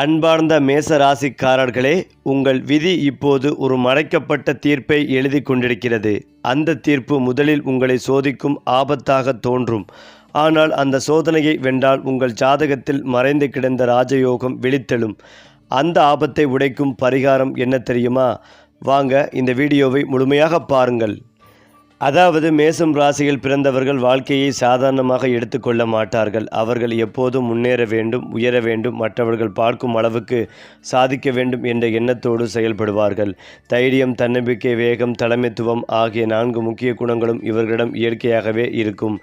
அன்பார்ந்த மேச ராசிக்காரர்களே, உங்கள் விதி இப்போது ஒரு மறைக்கப்பட்ட தீர்ப்பை எழுதி கொண்டிருக்கிறது. அந்த தீர்ப்பு முதலில் உங்களை சோதிக்கும் ஆபத்தாக தோன்றும். ஆனால் அந்த சோதனையை வென்றால் உங்கள் ஜாதகத்தில் மறைந்து கிடந்த ராஜயோகம் விழித்தெழும். அந்த ஆபத்தை உடைக்கும் பரிகாரம் என்ன தெரியுமா? வாங்க இந்த வீடியோவை முழுமையாக பாருங்கள். அதாவது மேசம் ராசியில் பிறந்தவர்கள் வாழ்க்கையை சாதாரணமாக எடுத்துக்கொள்ள மாட்டார்கள். அவர்கள் எப்போதும் முன்னேற வேண்டும், உயர வேண்டும், மற்றவர்கள் பார்க்கும் அளவுக்கு சாதிக்க வேண்டும் என்ற எண்ணத்தோடு செயல்படுவார்கள். தைரியம், தன்னம்பிக்கை, வேகம், தலைமைத்துவம் ஆகிய 4 முக்கிய குணங்களும் இவர்களிடம் இயற்கையாகவே இருக்கும்.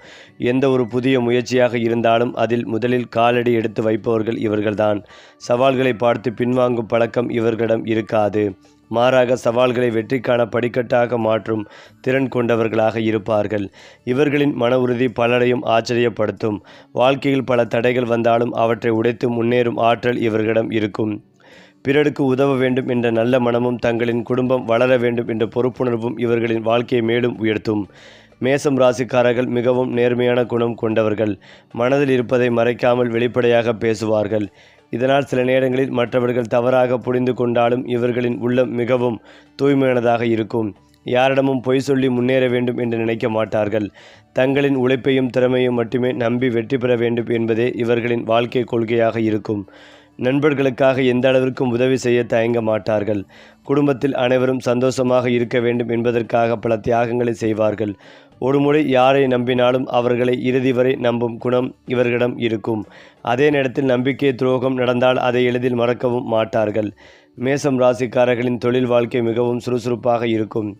எந்த ஒரு புதிய முயற்சியாக இருந்தாலும் அதில் முதலில் காலடி எடுத்து வைப்பவர்கள் இவர்கள்தான். சவால்களை பார்த்து பின்வாங்கும் பழக்கம் இவர்களிடம் இருக்காது. மாறாக சவால்களை வெற்றிக்கான படிக்கட்டாக மாற்றும் திறன் கொண்டவர்களாக இருப்பார்கள். இவர்களின் மன உறுதி பலரையும் ஆச்சரியப்படுத்தும். வாழ்க்கையில் பல தடைகள் வந்தாலும் அவற்றை உடைத்து முன்னேறும் ஆற்றல் இவர்களிடம் இருக்கும். பிறருக்கு உதவ வேண்டும் என்ற நல்ல மனமும் தங்களின் குடும்பம் வளர வேண்டும் என்ற பொறுப்புணர்வும் இவர்களின் வாழ்க்கையை மேலும் உயர்த்தும். மேசம் ராசிக்காரர்கள் மிகவும் நேர்மையான குணம் கொண்டவர்கள். மனதில் இருப்பதை மறைக்காமல் வெளிப்படையாக பேசுவார்கள். இதனால் சில நேரங்களில் மற்றவர்கள் தவறாக புரிந்து கொண்டாலும் இவர்களின் உள்ளம் மிகவும் தூய்மையானதாக இருக்கும். யாரிடமும் பொய் சொல்லி முன்னேற வேண்டும் என்று நினைக்க மாட்டார்கள். தங்களின் உழைப்பையும் திறமையும் மட்டுமே நம்பி வெற்றி பெற வேண்டும் என்பதே இவர்களின் வாழ்க்கை கொள்கையாக இருக்கும். நண்பர்களுக்காக எந்த அளவிற்கும் உதவி செய்ய தயங்க மாட்டார்கள். குடும்பத்தில் அனைவரும் சந்தோஷமாக இருக்க வேண்டும் என்பதற்காக பல தியாகங்களை செய்வார்கள். ஒருமுறை யாரை நம்பினாலும் அவர்களை இறுதி வரை நம்பும் குணம் இவர்களிடம் இருக்கும். அதே நேரத்தில் நம்பிக்கை துரோகம் நடந்தால் அதை எளிதில் மறக்கவும் மாட்டார்கள். மேசம் ராசிக்காரர்களின் தொழில் வாழ்க்கை மிகவும் சுறுசுறுப்பாக இருக்கும்.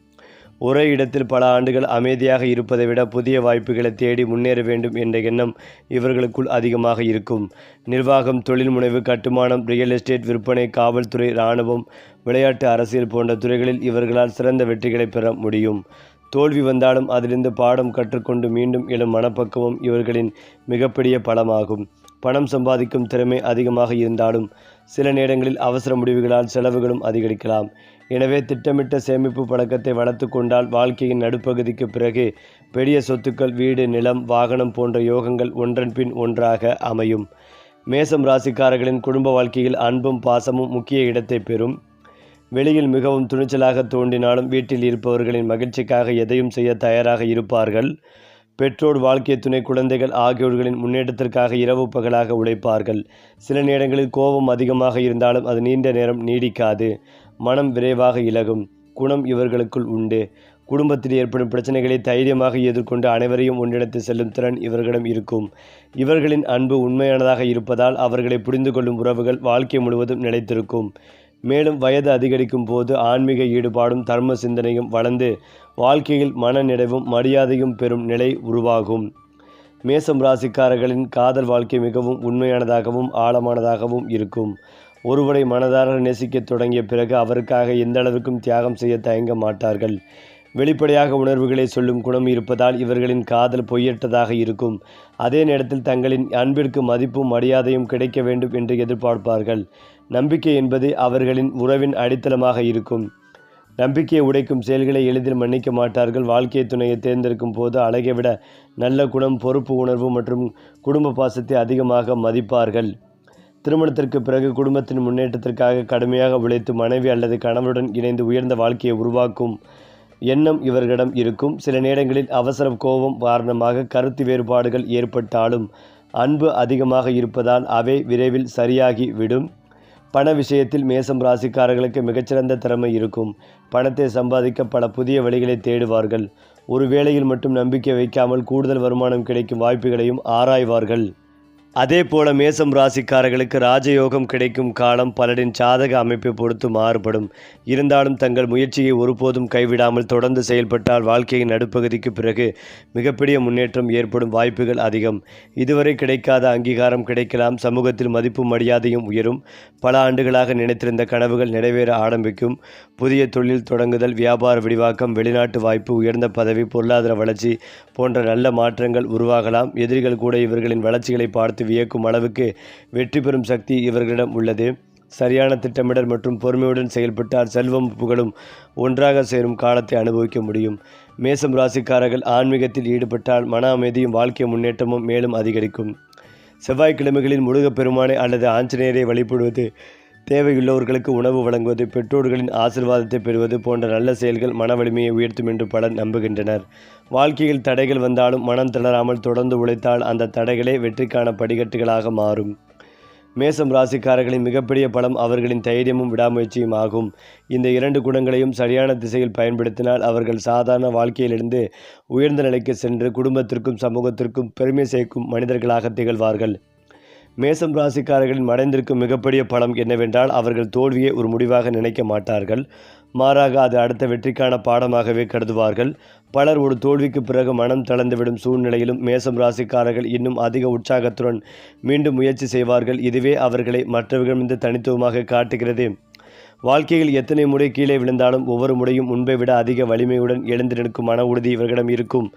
ஒரே இடத்தில் பல ஆண்டுகள் அமைதியாக இருப்பதை விட புதிய வாய்ப்புகளை தேடி முன்னேற வேண்டும் என்ற எண்ணம் இவர்களுக்குள் அதிகமாக இருக்கும். நிர்வாகம், தொழில் முனைவு, கட்டுமானம், ரியல் எஸ்டேட், விற்பனை, காவல்துறை, இராணுவம், விளையாட்டு, அரசியல் போன்ற துறைகளில் இவர்களால் சிறந்த வெற்றிகளை பெற முடியும். தோல்வி வந்தாலும் அதிலிருந்து பாடம் கற்றுக்கொண்டு மீண்டும் எழும் மனப்பக்குவம் இவர்களின் மிகப்பெரிய பலமாகும். பணம் சம்பாதிக்கும் திறமை அதிகமாக இருந்தாலும் சில நேரங்களில் அவசர முடிவுகளால் செலவுகளும் அதிகரிக்கலாம். எனவே திட்டமிட்ட சேமிப்பு பழக்கத்தை வளர்த்து கொண்டால் வாழ்க்கையின் நடுப்பகுதிக்கு பிறகு பெரிய சொத்துக்கள், வீடு, நிலம், வாகனம் போன்ற யோகங்கள் ஒன்றன் பின் ஒன்றாக அமையும். மேசம் ராசிக்காரர்களின் குடும்ப வாழ்க்கையில் அன்பும் பாசமும் முக்கிய இடத்தை பெறும். வெளியில் மிகவும் துணிச்சலாக தோன்றினாலும் வீட்டில் இருப்பவர்களின் மகிழ்ச்சிக்காக எதையும் செய்ய தயாராக இருப்பார்கள். பெற்றோர், வாழ்க்கை துணை, குழந்தைகள் ஆகியோர்களின் முன்னேற்றத்திற்காக இரவு பகலாக உழைப்பார்கள். சில நேரங்களில் கோபம் அதிகமாக இருந்தாலும் அது நீண்ட நேரம் நீடிக்காது. மனம் விரைவாக இலகும் குணம் இவர்களுக்குள் உண்டு. குடும்பத்தில் ஏற்படும் பிரச்சனைகளை தைரியமாக எதிர்கொண்டு அனைவரையும் ஒன்றிணைத்து செல்லும் திறன் இவர்களிடம் இருக்கும். இவர்களின் அன்பு உண்மையானதாக இருப்பதால் அவர்களை புரிந்து கொள்ளும் உறவுகள் வாழ்க்கை முழுவதும் நிலைத்திருக்கும். மேலும் வயது அதிகரிக்கும் போது ஆன்மீக ஈடுபாடும் தர்ம சிந்தனையும் வளர்ந்து வாழ்க்கையில் மன நிறைவும் மரியாதையும் பெறும் நிலை உருவாகும். மேசம் ராசிக்காரர்களின் காதல் வாழ்க்கை மிகவும் உண்மையானதாகவும் ஆழமானதாகவும் இருக்கும். ஒருவரை மனதார நேசிக்க தொடங்கிய பிறகு அவருக்காக எந்த அளவுக்கும் தியாகம் செய்ய தயங்க மாட்டார்கள். வெளிப்படையாக உணர்வுகளை சொல்லும் குணம் இருப்பதால் இவர்களின் காதல் பொய்யற்றதாக இருக்கும். அதே நேரத்தில் தங்களின் அன்பிற்கு மதிப்பும் மரியாதையும் கிடைக்க வேண்டும் என்று எதிர்பார்ப்பார்கள். நம்பிக்கை என்பது அவர்களின் உறவின் அடித்தளமாக இருக்கும். நம்பிக்கையை உடைக்கும் செயல்களை எளிதில் மன்னிக்க மாட்டார்கள். வாழ்க்கை துணையை தேர்ந்தெடுக்கும் போது அழகை விட நல்ல குணம், பொறுப்பு உணர்வு மற்றும் குடும்ப பாசத்தை அதிகமாக மதிப்பார்கள். திருமணத்திற்கு பிறகு குடும்பத்தின் முன்னேற்றத்திற்காக கடுமையாக உழைத்து மனைவி அல்லது கணவருடன் இணைந்து உயர்ந்த வாழ்க்கையை உருவாக்கும் எண்ணம் இவர்களிடம் இருக்கும். சில நேரங்களில் அவசர கோபம் காரணமாக கருத்து வேறுபாடுகள் ஏற்பட்டாலும் அன்பு அதிகமாக இருப்பதால் அவை விரைவில் சரியாகி விடும். பண விஷயத்தில் மேசம் ராசிக்காரர்களுக்கு மிகச்சிறந்த திறமை இருக்கும். பணத்தை சம்பாதிக்க பல புதிய வழிகளை தேடுவார்கள். ஒரு வேளையில் மட்டும் நம்பிக்கை வைக்காமல் கூடுதல் வருமானம் கிடைக்கும் வாய்ப்புகளையும் ஆராய்வார்கள். அதே போல மேசம் ராசிக்காரர்களுக்கு ராஜயோகம் கிடைக்கும் காலம் பலரின் ஜாதக அமைப்பை பொறுத்து மாறுபடும். இருந்தாலும் தங்கள் முயற்சியை ஒருபோதும் கைவிடாமல் தொடர்ந்து செயல்பட்டால் வாழ்க்கையின் நடுப்பகுதிக்கு பிறகு மிகப்பெரிய முன்னேற்றம் ஏற்படும் வாய்ப்புகள் அதிகம். இதுவரை கிடைக்காத அங்கீகாரம் கிடைக்கலாம். சமூகத்தில் மதிப்பும் மரியாதையும் உயரும். பல ஆண்டுகளாக நினைத்திருந்த கனவுகள் நிறைவேற ஆரம்பிக்கும். புதிய தொழில் தொடங்குதல், வியாபார விரிவாக்கம், வெளிநாட்டு வாய்ப்பு, உயர்ந்த பதவி, பொருளாதார வளர்ச்சி போன்ற நல்ல மாற்றங்கள் உருவாகலாம். எதிரிகள் கூட இவர்களின் வளர்ச்சிகளை பார்த்து வியக்கும் அளவுக்கு வெற்றி பெறும் சக்தி இவர்களிடம் உள்ளது. சரியான திட்டமிடல் மற்றும் பொறுமையுடன் செயல்பட்டால் செல்வம் புகழும் ஒன்றாக சேரும் காலத்தை அனுபவிக்க முடியும். மேசம் ராசிக்காரர்கள் ஆன்மீகத்தில் ஈடுபட்டால் மன அமைதியும் வாழ்க்கை முன்னேற்றமும் மேலும் அதிகரிக்கும். செவ்வாய்க்கிழமைகளில் முருகப்பெருமானை அல்லது ஆஞ்சநேயரை வழிபடுவது, தேவையுள்ளவர்களுக்கு உணவு வழங்குவது, பெற்றோர்களின் ஆசீர்வாதத்தை பெறுவது போன்ற நல்ல செயல்கள் மன வலிமையை உயர்த்தும் என்று பலர் நம்புகின்றனர். வாழ்க்கையில் தடைகள் வந்தாலும் மனம் தளராமல் தொடர்ந்து உழைத்தால் அந்த தடைகளே வெற்றிக்கான படிக்கட்டுகளாக மாறும். மேசம் ராசிக்காரர்களின் மிகப்பெரிய பலம் அவர்களின் தைரியமும் விடாமுயற்சியும் ஆகும். இந்த 2 குணங்களையும் சரியான திசையில் பயன்படுத்தினால் அவர்கள் சாதாரண வாழ்க்கையிலிருந்து உயர்ந்த நிலைக்கு சென்று குடும்பத்திற்கும் சமூகத்திற்கும் பெருமை சேர்க்கும் மனிதர்களாக திகழ்வார்கள். மேசம் ராசிக்காரர்களின் மறைந்திருக்கும் மிகப்பெரிய பலம் என்னவென்றால் அவர்கள் தோல்வியை ஒரு முடிவாக நினைக்க மாட்டார்கள். மாறாக அது அடுத்த வெற்றிக்கான பாடமாகவே கருதுவார்கள். பலர் ஒரு தோல்விக்கு பிறகு மனம் தளர்ந்துவிடும் சூழ்நிலையிலும் மேசம் ராசிக்காரர்கள் இன்னும் அதிக உற்சாகத்துடன் மீண்டும் முயற்சி செய்வார்கள். இதுவே அவர்களை மற்றவர்களிடமிருந்து தனித்துவமாக காட்டுகிறது. வாழ்க்கையில் எத்தனை முறை கீழே விழுந்தாலும் ஒவ்வொரு முறையும் முன்பை விட அதிக வலிமையுடன் எழுந்து நிற்கும் மன உறுதி இவர்களிடம் இருக்கும்.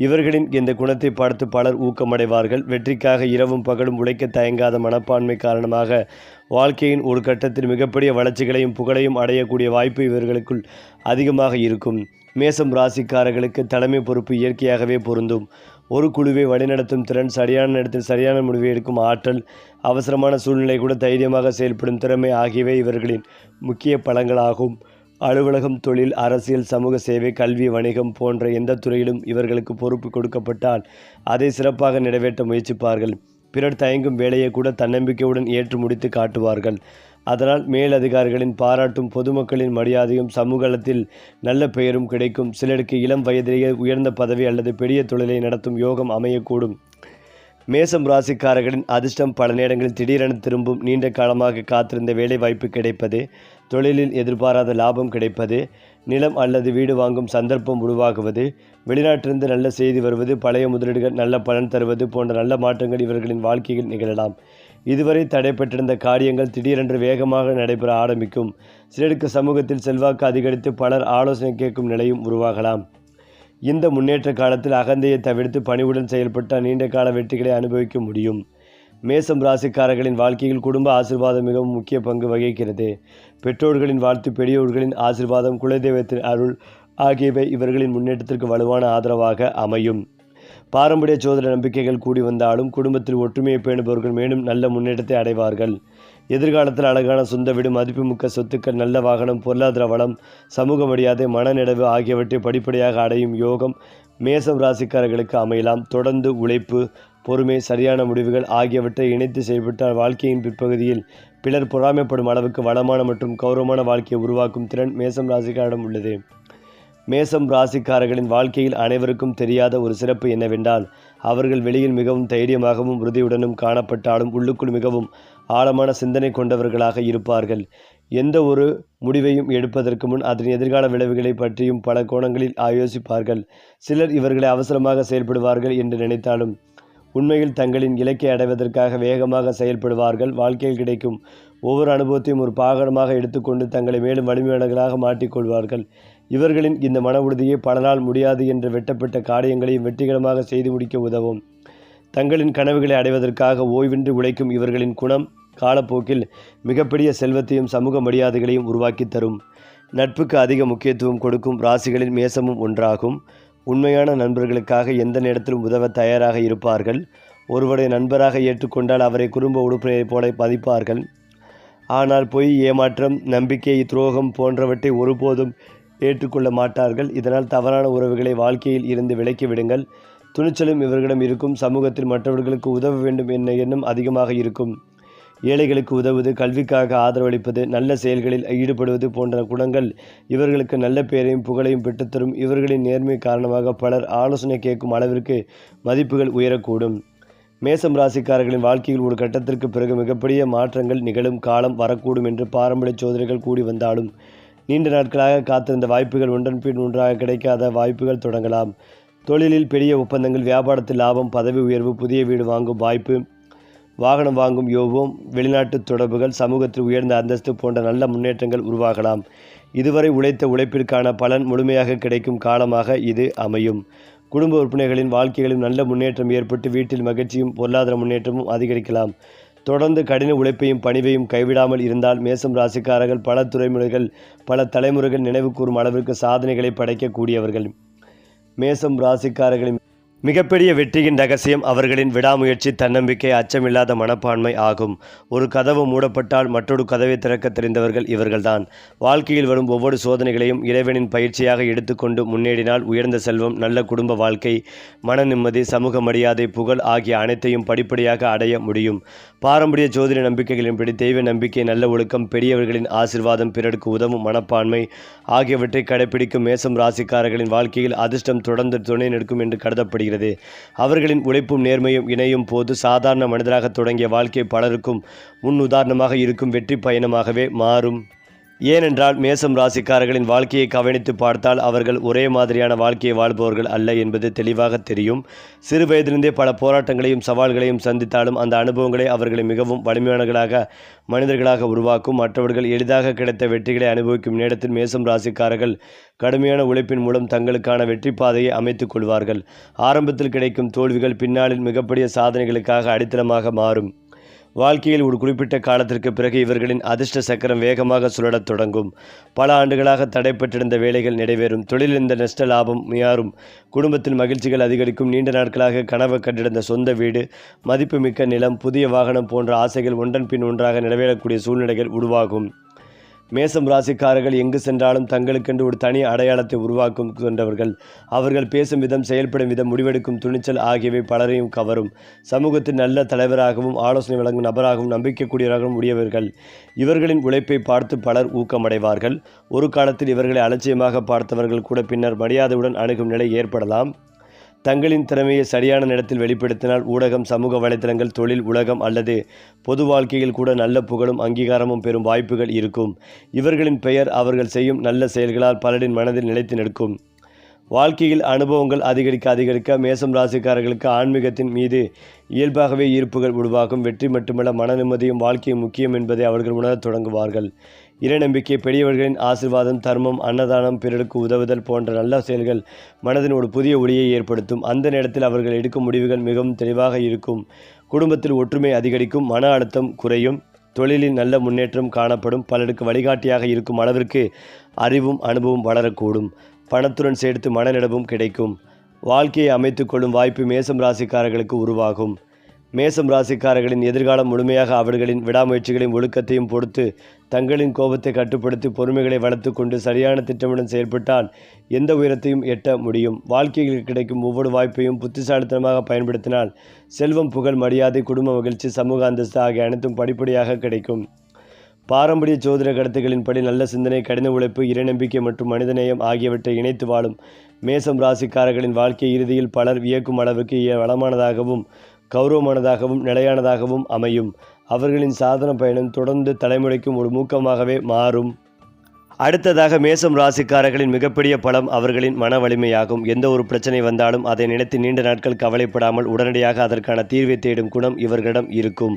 இவர்களின் இந்த குணத்தை பார்த்து பலர் ஊக்கமடைவார்கள். வெற்றிக்காக இரவும் பகலும் உழைக்க தயங்காத மனப்பான்மை காரணமாக வாழ்க்கையின் ஒரு கட்டத்தில் மிகப்பெரிய வளர்ச்சிகளையும் புகழையும் அடையக்கூடிய வாய்ப்பு இவர்களுக்குள் அதிகமாக இருக்கும். மேசம் ராசிக்காரர்களுக்கு தலைமை பொறுப்பு இயற்கையாகவே பொருந்தும். ஒரு குழுவை வழிநடத்தும் திறன், சரியான நேரத்தில் சரியான முடிவை எடுக்கும் ஆற்றல், அவசரமான சூழ்நிலை கூட தைரியமாக செயல்படும் திறமை ஆகியவை இவர்களின் முக்கிய பலங்களாகும். அலுவலகம், தொழில், அரசியல், சமூக சேவை, கல்வி, வணிகம் போன்ற எந்த துறையிலும் இவர்களுக்கு பொறுப்பு கொடுக்கப்பட்டால் அதை சிறப்பாக நிறைவேற்ற முயற்சிப்பார்கள். பிறர் தயங்கும் வேலையை கூட தன்னம்பிக்கையுடன் ஏற்று முடித்து காட்டுவார்கள். அதனால் மேலதிகாரிகளின் பாராட்டும் பொதுமக்களின் மரியாதையும் சமூகத்தில் நல்ல பெயரும் கிடைக்கும். சிலருக்கு இளம் வயதிலேயே உயர்ந்த பதவி அல்லது பெரிய தொழிலை நடத்தும் யோகம் அமையக்கூடும். மேசம் ராசிக்காரர்களின் அதிர்ஷ்டம் பல நேரங்களில் திடீரென திரும்பும். நீண்ட காலமாக காத்திருந்த வேலை வாய்ப்பு கிடைப்பது, தொழிலில் எதிர்பாராத லாபம் கிடைப்பது, நிலம் அல்லது வீடு வாங்கும் சந்தர்ப்பம் உருவாகுவது, வெளிநாட்டிலிருந்து நல்ல செய்தி வருவது, பழைய முதலீடுகள் நல்ல பலன் தருவது போன்ற நல்ல மாற்றங்கள் இவர்களின் வாழ்க்கையில் நிகழலாம். இதுவரை தடைப்பட்டிருந்த காரியங்கள் திடீரென்று வேகமாக நடைபெற ஆரம்பிக்கும். சிலருக்கு சமூகத்தில் செல்வாக்கு அதிகரித்து பலர் ஆலோசனை கேட்கும் நிலையும் உருவாகலாம். இந்த முன்னேற்ற காலத்தில் அகந்தையை தவிர்த்து பணிவுடன் செயல்பட்டால் நீண்ட கால வெற்றிகளை அனுபவிக்க முடியும். மேசம் ராசிக்காரர்களின் வாழ்க்கையில் குடும்ப ஆசீர்வாதம் மிகவும் முக்கிய பங்கு வகிக்கிறது. பெற்றோர்களின் வாழ்த்து, பெரியோர்களின் ஆசீர்வாதம், குலதெய்வத்தின் அருள் ஆகியவை இவர்களின் முன்னேற்றத்திற்கு வலுவான ஆதரவாக அமையும். பாரம்பரிய சோதனை நம்பிக்கைகள் கூடி வந்தாலும் குடும்பத்தில் ஒற்றுமையை பேணுபவர்கள் மேலும் நல்ல முன்னேற்றத்தை அடைவார்கள். எதிர்காலத்தில் அழகான சொந்த வீடு, மதிப்புமிக்க சொத்துக்கள், நல்ல வாகனம், பொருளாதார வளம், சமூக மரியாதை, மனநிறைவு ஆகியவற்றை படிப்படியாக அடையும் யோகம் மேசம் ராசிக்காரர்களுக்கு அமையலாம். தொடர்ந்து உழைப்பு, பொறுமை, சரியான முடிவுகள் ஆகியவற்றை இணைத்து செயல்பட்டால் வாழ்க்கையின் பிற்பகுதியில் பிறர் பொறாமைப்படும் அளவுக்கு வளமான மற்றும் கௌரவமான வாழ்க்கையை உருவாக்கும் திறன் மேசம் ராசிக்காரிடம் உள்ளது. மேசம் ராசிக்காரர்களின் வாழ்க்கையில் அனைவருக்கும் தெரியாத ஒரு சிறப்பு என்னவென்றால் அவர்கள் வெளியில் மிகவும் தைரியமாகவும் உறுதியுடனும் காணப்பட்டாலும் உள்ளுக்குள் மிகவும் ஆழமான சிந்தனை கொண்டவர்களாக இருப்பார்கள். எந்த ஒரு முடிவையும் எடுப்பதற்கு முன் அதன் எதிர்கால விளைவுகளை பற்றியும் பல கோணங்களில் யோசிப்பார்கள். சிலர் இவர்களை அவசரமாக செயல்படுவார்கள் என்று நினைத்தாலும் உண்மையில் தங்களின் இலக்கை அடைவதற்காக வேகமாக செயல்படுவார்கள். வாழ்க்கையில் கிடைக்கும் ஒவ்வொரு அனுபவத்தையும் ஒரு பாகமாக எடுத்துக்கொண்டு தங்களை மேலும் வலிமையாளர்களாக மாற்றிக்கொள்வார்கள். இவர்களின் இந்த மன உறுதியை பல நாள் முடியாது என்ற வெட்டப்பட்ட காரியங்களையும் வெற்றிகரமாக செய்து முடிக்க உதவும். தங்களின் கனவுகளை அடைவதற்காக ஓய்வின்றி உழைக்கும் இவர்களின் குணம் காலப்போக்கில் மிகப்பெரிய செல்வத்தையும் சமூக மரியாதைகளையும் உருவாக்கி தரும். நட்புக்கு அதிக முக்கியத்துவம் கொடுக்கும் ராசிகளில் மேசமும் ஒன்றாகும். உண்மையான நண்பர்களுக்காக எந்த நேரத்திலும் உதவ தயாராக இருப்பார்கள். ஒருவரை நண்பராக ஏற்றுக்கொண்டால் அவரை குடும்ப உறுப்பினரைப் போல மதிப்பார்கள். ஆனால் பொய், ஏமாற்றம், நம்பிக்கை துரோகம் போன்றவற்றை ஒருபோதும் ஏற்றுக்கொள்ள மாட்டார்கள். இதனால் தவறான உறவுகளை வாழ்க்கையில் இருந்து விலக்கி விடுங்கள். துணிச்சலும் இவர்களிடம் இருக்கும். சமூகத்தில் மற்றவர்களுக்கு உதவ வேண்டும் என்ற எண்ணம் அதிகமாக இருக்கும். ஏழைகளுக்கு உதவுவது, கல்விக்காக ஆதரவளிப்பது, நல்ல செயல்களில் ஈடுபடுவது போன்ற குணங்கள் இவர்களுக்கு நல்ல பெயரையும் புகழையும் பெற்றுத்தரும். இவர்களின் நேர்மை காரணமாக பலர் ஆலோசனை கேட்கும் அளவிற்கு மதிப்புகள் உயரக்கூடும். மேசம் ராசிக்காரர்களின் வாழ்க்கையில் ஒரு கட்டத்திற்கு பிறகு மிகப்பெரிய மாற்றங்கள் நிகழும் காலம் வரக்கூடும் என்று பாரம்பரிய சோதனைகள் கூடி வந்தாலும் நீண்ட நாட்களாக காத்திருந்த வாய்ப்புகள் ஒன்றன் பின் ஒன்றாக கிடைக்காத வாய்ப்புகள் தொடங்கலாம். தொழிலில் பெரிய ஒப்பந்தங்கள், வியாபாரத்தில் லாபம், பதவி உயர்வு, புதிய வீடு வாங்கும் வாய்ப்பு, வாகனம் வாங்கும் யோகம், வெளிநாட்டு தொடர்புகள், சமூகத்தில் உயர்ந்த அந்தஸ்து போன்ற நல்ல முன்னேற்றங்கள் உருவாகலாம். இதுவரை உழைத்த உழைப்பிற்கான பலன் முழுமையாக கிடைக்கும் காலமாக இது அமையும். குடும்ப உறுப்பினர்களின் வாழ்க்கைகளில் நல்ல முன்னேற்றம் ஏற்பட்டு வீட்டில் மகிழ்ச்சியும் பொருளாதார முன்னேற்றமும் அதிகரிக்கலாம். தொடர்ந்து கடின உழைப்பையும் பணிவையும் கைவிடாமல் இருந்தால் மேசம் ராசிக்காரர்கள் பல துறைமுறைகள், பல தலைமுறைகள் நினைவு கூறும் அளவிற்கு சாதனைகளை படைக்கக்கூடியவர்கள். மேசம் ராசிக்காரர்களின் மிகப்பெரிய வெற்றியின் ரகசியம் அவர்களின் விடாமுயற்சி, தன்னம்பிக்கை, அச்சமில்லாத மனப்பான்மை ஆகும். ஒரு கதவு மூடப்பட்டால் மற்றொரு கதவை திறக்க தெரிந்தவர்கள் இவர்கள்தான். வாழ்க்கையில் வரும் ஒவ்வொரு சோதனைகளையும் இறைவனின் பயிற்சியாக எடுத்துக்கொண்டு முன்னேறினால் உயர்ந்த செல்வம், நல்ல குடும்ப வாழ்க்கை, மன நிம்மதி, சமூக மரியாதை, புகழ் ஆகிய அனைத்தையும் படிப்படியாக அடைய முடியும். பாரம்பரிய ஜோதிட நம்பிக்கைகளின்படி தெய்வ நம்பிக்கை, நல்ல ஒழுக்கம், பெரியவர்களின் ஆசிர்வாதம், பிறருக்கு உதவும் மனப்பான்மை ஆகியவற்றை கடைபிடிக்கும் மேசம் ராசிக்காரர்களின் வாழ்க்கையில் அதிர்ஷ்டம் தொடர்ந்து துணை நிற்கும் என்று கருதப்படுகிறது. அவர்களின் உழைப்பும் நேர்மையும் இணையும் போது சாதாரண மனிதராக தொடங்கிய வாழ்க்கை பலருக்கும் முன் உதாரணமாக இருக்கும் வெற்றி பயணமாகவே மாறும். ஏனென்றால் மேசம் ராசிக்காரர்களின் வாழ்க்கையை கவனித்து பார்த்தால் அவர்கள் ஒரே மாதிரியான வாழ்க்கையை வாழ்பவர்கள் அல்ல என்பது தெளிவாக தெரியும். சிறு வயதிலிருந்தே பல போராட்டங்களையும் சவால்களையும் சந்தித்தாலும் அந்த அனுபவங்களை அவர்களை மிகவும் வலிமையானவர்களாக மனிதர்களாக உருவாக்கும். மற்றவர்கள் எளிதாக கிடைத்த வெற்றிகளை அனுபவிக்கும் நேரத்தில் மேசம் ராசிக்காரர்கள் கடுமையான உழைப்பின் மூலம் தங்களுக்கான வெற்றி பாதையை அமைத்துக் கொள்வார்கள். ஆரம்பத்தில் கிடைக்கும் தோல்விகள் பின்னாளில் மிகப்பெரிய சாதனைகளுக்காக அடித்தளமாக மாறும். வாழ்க்கையில் ஒரு குறிப்பிட்ட காலத்திற்கு பிறகு இவர்களின் அதிர்ஷ்ட சக்கரம் வேகமாக சுழலத் தொடங்கும். பல ஆண்டுகளாக தடைப்பட்டிருந்த வேலைகள் நிறைவேறும். தொழிலில் இந்த நஷ்ட லாபம் மாறும். குடும்பத்தில் மகிழ்ச்சிகள் அதிகரிக்கும். நீண்ட நாட்களாக கனவு கண்டிருந்த சொந்த வீடு, மதிப்புமிக்க நிலம், புதிய வாகனம் போன்ற ஆசைகள் ஒன்றன் பின் ஒன்றாக நிறைவேறக்கூடிய சூழ்நிலைகள் உருவாகும். மேசம் ராசிக்காரர்கள் எங்கு சென்றாலும் தங்களுக்கென்று ஒரு தனி அடையாளத்தை உருவாக்கும் கொண்டவர்கள். அவர்கள் பேசும் விதம், செயல்படும் விதம், முடிவெடுக்கும் துணிச்சல் ஆகியவை பலரையும் கவரும். சமூகத்தில் நல்ல தலைவராகவும் ஆலோசனை வழங்கும் நபராகவும் நம்பிக்கைக்குரியவராகவும் உடையவர்கள். இவர்களின் உழைப்பை பார்த்து பலர் ஊக்கமடைவார்கள். ஒரு காலத்தில் இவர்களை அலட்சியமாக பார்த்தவர்கள் கூட பின்னர் மரியாதையுடன் அணுகும் நிலை ஏற்படலாம். தங்களின் திறமையை சரியான நேரத்தில் வெளிப்படுத்தினால் ஊடகம், சமூக வலைத்தளங்கள், தொழில் உலகம் அல்லது பொது வாழ்க்கையில் கூட நல்ல புகழும் அங்கீகாரமும் பெறும் வாய்ப்புகள் இருக்கும். இவர்களின் பெயர் அவர்கள் செய்யும் நல்ல செயல்களால் பலரின் மனதில் நிலைத்து நிற்கும். வாழ்க்கையில் அனுபவங்கள் அதிகரிக்க மேசம் ராசிக்காரர்களுக்கு ஆன்மீகத்தின் மீது இயல்பாகவே ஈர்ப்புகள் உருவாகும். வெற்றி மட்டுமல்ல, மன நிம்மதியும் வாழ்க்கையும் முக்கியம் என்பதை அவர்கள் உணரத் தொடங்குவார்கள். இறைநம்பிக்கை, பெரியவர்களின் ஆசீர்வாதம், தர்மம், அன்னதானம், பிறருக்கு உதவுதல் போன்ற நல்ல செயல்கள் மனதின் ஒரு புதிய ஒளியை ஏற்படுத்தும். அந்த நேரத்தில் அவர்கள் எடுக்கும் முடிவுகள் மிகவும் தெளிவாக இருக்கும். குடும்பத்தில் ஒற்றுமை அதிகரிக்கும். மன அழுத்தம் குறையும். தொழிலில் நல்ல முன்னேற்றம் காணப்படும். பலருக்கு வழிகாட்டியாக இருக்கும் அளவிற்கு அறிவும் அனுபவம் வளரக்கூடும். பணத்துடன் சேர்த்து மனநிலவும் கிடைக்கும். வாழ்க்கையை அமைத்துக் கொள்ளும் வாய்ப்பு மேசம் ராசிக்காரர்களுக்கு உருவாகும். மேசம் ராசிக்காரர்களின் எதிர்காலம் முழுமையாக அவர்களின் விடாமுயற்சிகளையும் ஒழுக்கத்தையும் பொறுத்து. தங்களின் கோபத்தை கட்டுப்படுத்தி பொறுமைகளை வளர்த்து கொண்டு சரியான திட்டமுடன் செயல்பட்டால் எந்த உயரத்தையும் எட்ட முடியும். வாழ்க்கையில் கிடைக்கும் ஒவ்வொரு வாய்ப்பையும் புத்திசாலித்தனமாக பயன்படுத்தினால் செல்வம், புகழ், மரியாதை, குடும்ப மகிழ்ச்சி, சமூக அந்தஸ்து ஆகிய அனைத்தும் படிப்படியாக கிடைக்கும். பாரம்பரிய ஜோதிட கருத்துக்களின்படி நல்ல சிந்தனை, கடின உழைப்பு, இறைநம்பிக்கை மற்றும் மனிதநேயம் ஆகியவற்றை இணைத்து வாழும் மேசம் ராசிக்காரர்களின் வாழ்க்கை இறுதியில் பலர் வியக்கும் அளவுக்கு வளமானதாகவும் கௌரவமானதாகவும் நிலையானதாகவும் அமையும். அவர்களின் சாதன பயணம் தொடர்ந்து தலைமுறைக்கும் ஒரு ஊக்கமாகவே மாறும். அடுத்ததாக மேசம் ராசிக்காரர்களின் மிகப்பெரிய பலம் அவர்களின் மன வலிமையாகும். எந்த ஒரு பிரச்சனை வந்தாலும் அதை நினைத்து நீண்ட நாட்கள் கவலைப்படாமல் உடனடியாக அதற்கான தீர்வை தேடும் குணம் இவர்களிடம் இருக்கும்.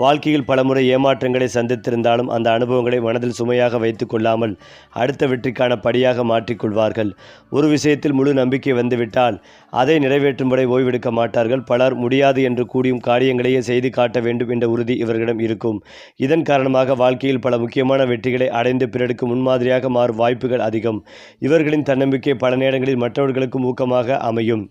வாழ்க்கையில் பலமுறை ஏமாற்றங்களை சந்தித்திருந்தாலும் அந்த அனுபவங்களை மனதில் சுமையாக வைத்து கொள்ளாமல் அடுத்த வெற்றிக்கான படியாக மாற்றிக்கொள்வார்கள். ஒரு விஷயத்தில் முழு நம்பிக்கை வந்துவிட்டால் அதை நிறைவேற்றும் வரை ஓய்வெடுக்க மாட்டார்கள். பலர் முடியாது என்று கூடியும் காரியங்களையே செய்து காட்ட வேண்டும் என்ற உறுதி இவர்களிடம் இருக்கும். இதன் காரணமாக வாழ்க்கையில் பல முக்கியமான வெற்றிகளை அடைந்து பிறருக்கு முன்மாதிரியாக மாறும் வாய்ப்புகள் அதிகம். இவர்களின் தன்னம்பிக்கை பல நேரங்களில் மற்றவர்களுக்கும் ஊக்கமாக அமையும்.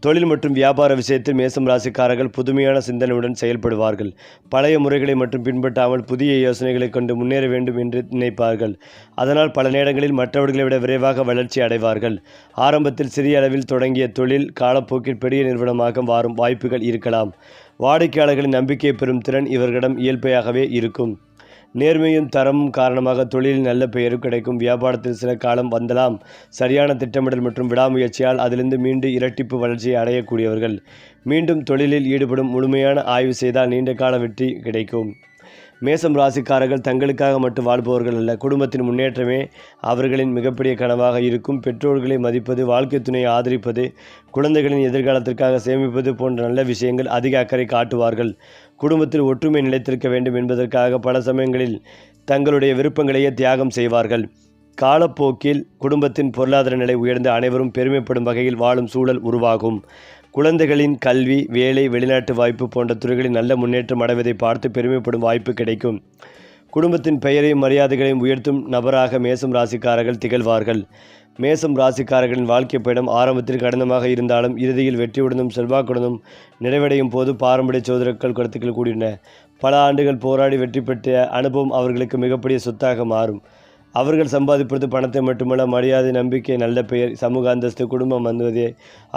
தொழில் மற்றும் வியாபார விஷயத்தில் மேசம் ராசிக்காரர்கள் புதுமையான சிந்தனையுடன் செயல்படுவார்கள். பழைய முறைகளை மட்டும் பின்பற்றாமல் புதிய யோசனைகளை கொண்டு முன்னேற வேண்டும் என்று நினைப்பார்கள். அதனால் பல நேரங்களில் மற்றவர்களை விட விரைவாக வளர்ச்சி அடைவார்கள். ஆரம்பத்தில் சிறிய அளவில் தொடங்கிய தொழில் காலப்போக்கில் பெரிய நிறுவனமாக மாறும் வாய்ப்புகள் இருக்கலாம். வாடிக்கையாளர்களின் நம்பிக்கை பெறும் திறன் இவர்களிடம் இயல்பையாகவே இருக்கும். நேர்மையும் தரமும் காரணமாக தொழிலில் நல்ல பெயரும் கிடைக்கும். வியாபாரத்தில் சில காலம் வந்தலாம். சரியான திட்டமிடல் மற்றும் விடாமுயற்சியால் அதிலிருந்து மீண்டும் இரட்டிப்பு வளர்ச்சியை அடையக்கூடியவர்கள். மீண்டும் தொழிலில் ஈடுபடும் முழுமையான ஆய்வு செய்தால் நீண்ட கால வெற்றி கிடைக்கும். மேசம் ராசிக்காரர்கள் தங்களுக்காக மட்டும் வாழ்பவர்கள் அல்ல. குடும்பத்தின் முன்னேற்றமே அவர்களின் மிகப்பெரிய கனவாக இருக்கும். பெற்றோர்களை மதிப்பது, வாழ்க்கை துணையை ஆதரிப்பது, குழந்தைகளின் எதிர்காலத்திற்காக சேமிப்பது போன்ற நல்ல விஷயங்கள் அதிக அக்கறை காட்டுவார்கள். குடும்பத்தில் ஒற்றுமை நிலைத்திருக்க வேண்டும் என்பதற்காக பல சமயங்களில் தங்களுடைய விருப்பங்களையே தியாகம் செய்வார்கள். காலப்போக்கில் குடும்பத்தின் பொருளாதார நிலை உயர்ந்து அனைவரும் பெருமைப்படும் வகையில் வாழும் சூழல் உருவாகும். குழந்தைகளின் கல்வி, வேலை, வெளிநாட்டு வாய்ப்பு போன்ற துறைகளில் நல்ல முன்னேற்றம் அடைவதை பார்த்து பெருமைப்படும் வாய்ப்பு கிடைக்கும். குடும்பத்தின் பெயரையும் மரியாதைகளையும் உயர்த்தும் நபராக மேசம் ராசிக்காரர்கள் திகழ்வார்கள். மேசம் ராசிக்காரர்களின் வாழ்க்கை பயணம் ஆரம்பத்தில் கடினமாக இருந்தாலும் இறுதியில் வெற்றியுடனும் செல்வாக்குடனும் நிறைவடையும் போது பாரம்பரிய சோதரக்கள் கருத்துக்கள் கூடின. பல ஆண்டுகள் போராடி வெற்றி பெற்ற அனுபவம் அவர்களுக்கு மிகப்பெரிய சொத்தாக மாறும். அவர்கள் சம்பாதிப்பது பணத்தை மட்டுமல்ல, மரியாதை, நம்பிக்கை, நல்ல பெயர், சமூக அந்தஸ்து, குடும்பம் வந்தது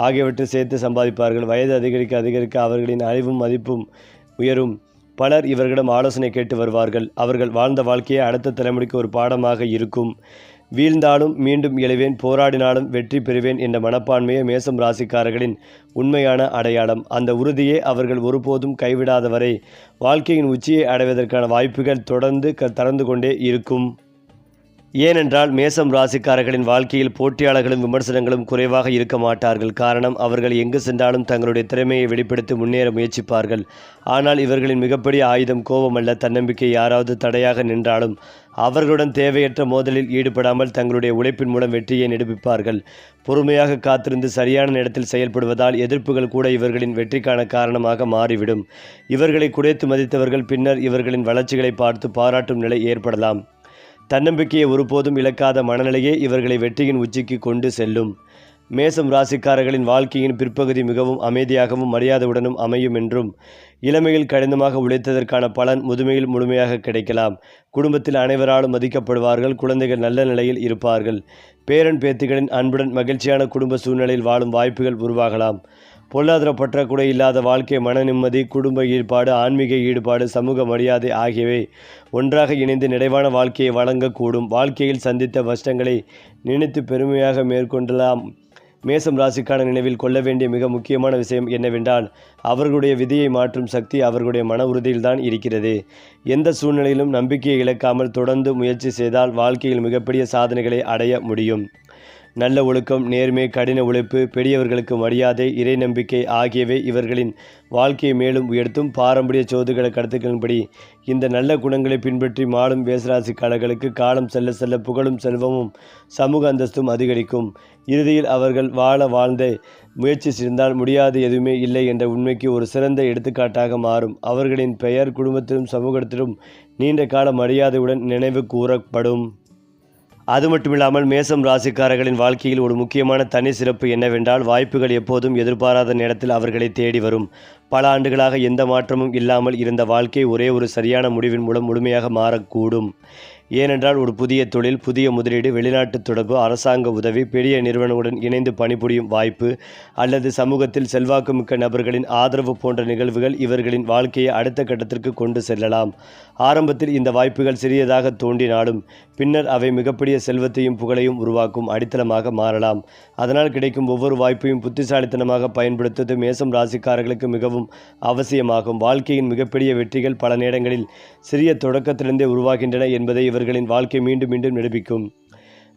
ஆகியவற்றை சேர்த்து சம்பாதிப்பார்கள். வயது அதிகரிக்க அதிகரிக்க அவர்களின் அறிவும் மதிப்பும் உயரும். பலர் இவர்களிடம் ஆலோசனை கேட்டு வருவார்கள். அவர்கள் வாழ்ந்த வாழ்க்கையை அடுத்த தலைமுறைக்கு ஒரு பாடமாக இருக்கும். வீழ்ந்தாலும் மீண்டும் எழுவேன், போராடினாலும் வெற்றி பெறுவேன் என்ற மனப்பான்மையே மேசம் ராசிக்காரர்களின் உண்மையான அடையாளம். அந்த உறுதியை அவர்கள் ஒருபோதும் கைவிடாதவரை வாழ்க்கையின் உச்சியை அடைவதற்கான வாய்ப்புகள் தொடர்ந்து திறந்து கொண்டே இருக்கும். ஏனென்றால் மேசம் ராசிக்காரர்களின் வாழ்க்கையில் போட்டியாளர்களும் விமர்சனங்களும் குறைவாக இருக்க மாட்டார்கள். காரணம், அவர்கள் எங்கு சென்றாலும் தங்களுடைய திறமையை வெளிப்படுத்தி முன்னேற முயற்சிப்பார்கள். ஆனால் இவர்களின் மிகப்பெரிய ஆயுதம் கோபம் அல்ல, தன்னம்பிக்கை. யாராவது தடையாக நின்றாலும் அவர்களுடன் தேவையற்ற மோதலில் ஈடுபடாமல் தங்களுடைய உழைப்பின் மூலம் வெற்றியை நிரூபிப்பார்கள். பொறுமையாக காத்திருந்து சரியான நேரத்தில் செயல்படுவதால் எதிர்ப்புகள் கூட இவர்களின் வெற்றிக்கான காரணமாக மாறிவிடும். இவர்களை குறைத்து மதித்தவர்கள் பின்னர் இவர்களின் வளர்ச்சிகளை பார்த்து பாராட்டும் நிலை ஏற்படலாம். தன்னம்பிக்கையை ஒருபோதும் இழக்காத மனநிலையே இவர்களை வெற்றியின் உச்சிக்கு கொண்டு செல்லும். மேசம் ராசிக்காரர்களின் வாழ்க்கையின் பிற்பகுதி மிகவும் அமைதியாகவும் மரியாதையுடனும் அமையும் என்றும், இளமையில் கடினமாக உழைத்ததற்கான பலன் முதுமையில் முழுமையாக கிடைக்கலாம். குடும்பத்தில் அனைவராலும் மதிக்கப்படுவார்கள். குழந்தைகள் நல்ல நிலையில் இருப்பார்கள். பேரன் பேத்திகளின் அன்புடன் மகிழ்ச்சியான குடும்ப சூழ்நிலையில் வாழும் வாய்ப்புகள் உருவாகலாம். பொருளாதார பற்றாக்குறை இல்லாத வாழ்க்கை, மன நிம்மதி, குடும்ப ஈடுபாடு, ஆன்மீக ஈடுபாடு, சமூக மரியாதை ஆகியவை ஒன்றாக இணைந்து நிறைவான வாழ்க்கையை வழங்கக்கூடும். வாழ்க்கையில் சந்தித்த கஷ்டங்களை நினைத்து பெருமையாக மேற்கொள்ளலாம். மேசம் ராசிக்கான நினைவில் கொள்ள வேண்டிய மிக முக்கியமான விஷயம் என்னவென்றால், அவர்களுடைய விதியை மாற்றும் சக்தி அவர்களுடைய மன உறுதியில்தான் இருக்கிறது. எந்த சூழ்நிலையிலும் நம்பிக்கையை இழக்காமல் தொடர்ந்து முயற்சி செய்தால் வாழ்க்கையில் மிகப்பெரிய சாதனைகளை அடைய முடியும். நல்ல ஒழுக்கம், நேர்மை, கடின உழைப்பு, பெரியவர்களுக்கு மரியாதை, இறை நம்பிக்கை ஆகியவை இவர்களின் வாழ்க்கையை மேலும் உயர்த்தும். பாரம்பரிய சோதுகள கருத்துக்களின்படி இந்த நல்ல குணங்களை பின்பற்றி மாளும் மேசராசிக்காரர்களுக்கு காலம் செல்ல செல்ல புகழும் செல்வமும் சமூக அந்தஸ்தும் அதிகரிக்கும். இறுதியில் அவர்கள் வாழ்ந்த முயற்சி செய்தால் முடியாது எதுவுமே இல்லை என்ற உண்மைக்கு ஒரு சிறந்த எடுத்துக்காட்டாக மாறும். அவர்களின் பெயர் குடும்பத்திலும் சமூகத்திலும் நீண்ட கால மரியாதையுடன் நினைவு கூறப்படும். அது மட்டுமில்லாமல் மேசம் ராசிக்காரர்களின் வாழ்க்கையில் ஒரு முக்கியமான தனி சிறப்பு என்னவென்றால், வாய்ப்புகள் எப்போதும் எதிர்பாராத நேரத்தில் அவர்களை தேடி வரும். பல ஆண்டுகளாக எந்த மாற்றமும் இல்லாமல் இருந்த வாழ்க்கை ஒரே ஒரு சரியான முடிவின் மூலம் முழுமையாக மாறக்கூடும். ஏனென்றால் ஒரு புதிய தொழில், புதிய முதலீடு, வெளிநாட்டு தொடர்பு, அரசாங்க உதவி, பெரிய நிறுவனங்களுடன் இணைந்து பணிபுரியும் வாய்ப்பு அல்லது சமூகத்தில் செல்வாக்குமிக்க நபர்களின் ஆதரவு போன்ற நிகழ்வுகள் இவர்களின் வாழ்க்கையை அடுத்த கட்டத்திற்கு கொண்டு செல்லலாம். ஆரம்பத்தில் இந்த வாய்ப்புகள் சிறியதாக தோன்றினாலும் பின்னர் அவை மிகப்பெரிய செல்வத்தையும் புகழையும் உருவாக்கும் அடித்தளமாக மாறலாம். அதனால் கிடைக்கும் ஒவ்வொரு வாய்ப்பையும் புத்திசாலித்தனமாக பயன்படுத்துவது மேசம் ராசிக்காரர்களுக்கு மிகவும் அவசியமாகும். வாழ்க்கையின் மிகப்பெரிய வெற்றிகள் பல நேரங்களில் சிறிய தொடக்கத்திலிருந்தே உருவாகின்றன என்பதை இவர்களின் வாழ்க்கை மீண்டும் மீண்டும் நிரூபிக்கும்.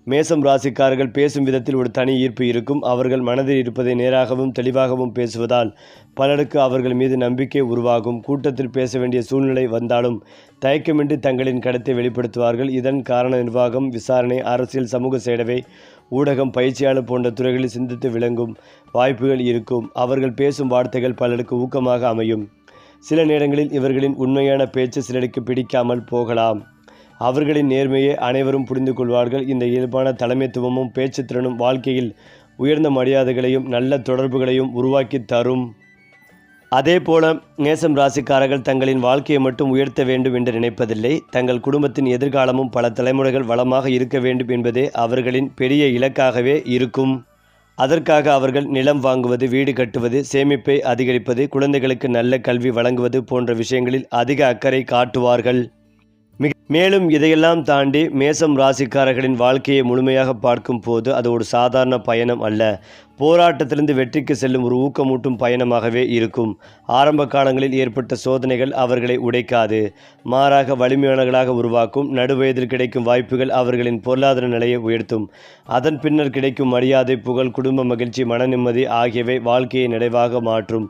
மேசம் ராசிக்காரர்கள் பேசும் விதத்தில் ஒரு தனி ஈர்ப்பு இருக்கும். அவர்கள் மனதில் இருப்பதை நேராகவும் தெளிவாகவும் பேசுவதால் பலருக்கு அவர்கள் மீது நம்பிக்கை உருவாகும். கூட்டத்தில் பேச வேண்டிய சூழ்நிலை வந்தாலும் தயக்கமின்றி தங்களின் கருத்தை வெளிப்படுத்துவார்கள். இதன் காரண நிர்வாகம், விசாரணை, அரசியல், சமூக சேவை, ஊடகம், பயிற்சியாளர் போன்ற துறைகளில் சிந்தித்து விளங்கும் வாய்ப்புகள் இருக்கும். அவர்கள் பேசும் வார்த்தைகள் பலருக்கு ஊக்கமாக அமையும். சில நேரங்களில் இவர்களின் உண்மையான பேச்சு சிலருக்கு பிடிக்காமல் போகலாம். அவர்களின் நேர்மையை அனைவரும் புரிந்து கொள்வார்கள். இந்த இயல்பான தலைமைத்துவமும் பேச்சுத்திறனும் வாழ்க்கையில் உயர்ந்த மரியாதைகளையும் நல்ல தொடர்புகளையும் உருவாக்கி தரும். அதேபோல மேசம் ராசிக்காரர்கள் தங்களின் வாழ்க்கையை மட்டும் உயர்த்த வேண்டும் என்று நினைப்பதில்லை. தங்கள் குடும்பத்தின் எதிர்காலமும் பல தலைமுறைகள் வளமாக இருக்க வேண்டும் என்பதே அவர்களின் பெரிய இலக்காகவே இருக்கும். அதற்காக அவர்கள் நிலம் வாங்குவது, வீடு கட்டுவது, சேமிப்பை அதிகரிப்பது, குழந்தைகளுக்கு நல்ல கல்வி வழங்குவது போன்ற விஷயங்களில் அதிக அக்கறை காட்டுவார்கள். மேலும் இதையெல்லாம் தாண்டி மேசம் ராசிக்காரர்களின் வாழ்க்கையை முழுமையாக பார்க்கும் போது அது ஒரு சாதாரண பயணம் அல்ல, போராட்டத்திலிருந்து வெற்றிக்கு செல்லும் ஒரு ஊக்கமூட்டும் பயணமாகவே இருக்கும். ஆரம்ப காலங்களில் ஏற்பட்ட சோதனைகள் அவர்களை உடைக்காது, மாறாக வலிமையானவர்களாக உருவாக்கும். நடுவயதில் கிடைக்கும் வாய்ப்புகள் அவர்களின் பொருளாதார நிலையை உயர்த்தும். அதன் பின்னர் கிடைக்கும் மரியாதை, புகழ், குடும்ப மகிழ்ச்சி, மன நிம்மதி ஆகியவை வாழ்க்கையை நிறைவாக மாற்றும்.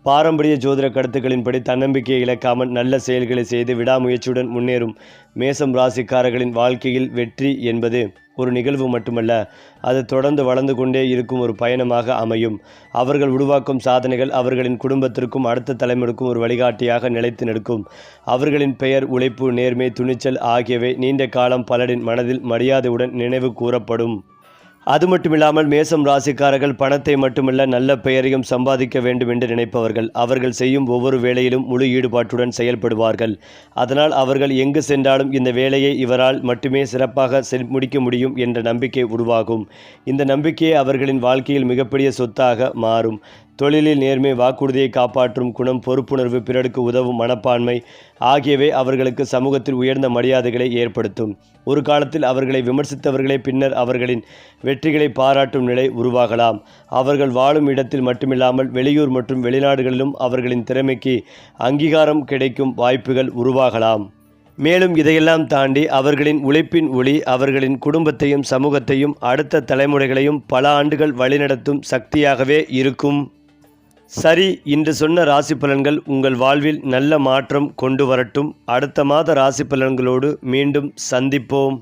பாரம்பரிய ஜோதிட கருத்துக்களின்படி தன்னம்பிக்கையை இழக்காமல் நல்ல செயல்களை செய்து விடாமுயற்சியுடன் முன்னேறும் மேசம் ராசிக்காரர்களின் வாழ்க்கையில் வெற்றி என்பது ஒரு நிகழ்வு மட்டுமல்ல, அது தொடர்ந்து வளர்ந்து கொண்டே இருக்கும் ஒரு பயணமாக அமையும். அவர்கள் உருவாக்கும் சாதனைகள் அவர்களின் குடும்பத்திற்கும் அடுத்த தலைமுறைக்கும் ஒரு வழிகாட்டியாக நிலைத்து நிற்கும். அவர்களின் பெயர், உழைப்பு, நேர்மை, துணிச்சல் ஆகியவை நீண்ட காலம் பலரின் மனதில் மரியாதையுடன் நினைவு கூறப்படும். அது மட்டுமில்லாமல் மேசம் ராசிக்காரர்கள் பணத்தை மட்டுமல்ல நல்ல பெயரையும் சம்பாதிக்க வேண்டும் என்று நினைப்பவர்கள். அவர்கள் செய்யும் ஒவ்வொரு வேலையிலும் முழு ஈடுபாட்டுடன் செயல்படுவார்கள். அதனால் அவர்கள் எங்கு சென்றாலும் இந்த வேலையை இவரால் மட்டுமே சிறப்பாக முடிக்க முடியும் என்ற நம்பிக்கை உருவாகும். இந்த நம்பிக்கையே அவர்களின் வாழ்க்கையில் மிகப்பெரிய சொத்தாக மாறும். தொழிலில் நேர்மை, வாக்குறுதியை காப்பாற்றும் குணம், பொறுப்புணர்வு, பிறருக்கு உதவும் மனப்பான்மை ஆகியவை அவர்களுக்கு சமூகத்தில் உயர்ந்த மரியாதைகளை ஏற்படுத்தும். ஒரு காலத்தில் அவர்களை விமர்சித்தவர்களே பின்னர் அவர்களின் வெற்றிகளை பாராட்டும் நிலை உருவாகலாம். அவர்கள் வாழும் இடத்தில் மட்டுமில்லாமல் வெளியூர் மற்றும் வெளிநாடுகளிலும் அவர்களின் திறமைக்கு அங்கீகாரம் கிடைக்கும் வாய்ப்புகள் உருவாகலாம். மேலும் இதையெல்லாம் தாண்டி அவர்களின் உழைப்பின் ஒளி அவர்களின் குடும்பத்தையும் சமூகத்தையும் அடுத்த தலைமுறைகளையும் பல ஆண்டுகள் வழிநடத்தும் சக்தியாகவே இருக்கும். சரி, இன்று சொன்ன ராசி பலன்கள் உங்கள் வாழ்வில் நல்ல மாற்றம் கொண்டு வரட்டும். அடுத்த மாத ராசி பலன்களோடு மீண்டும் சந்திப்போம்.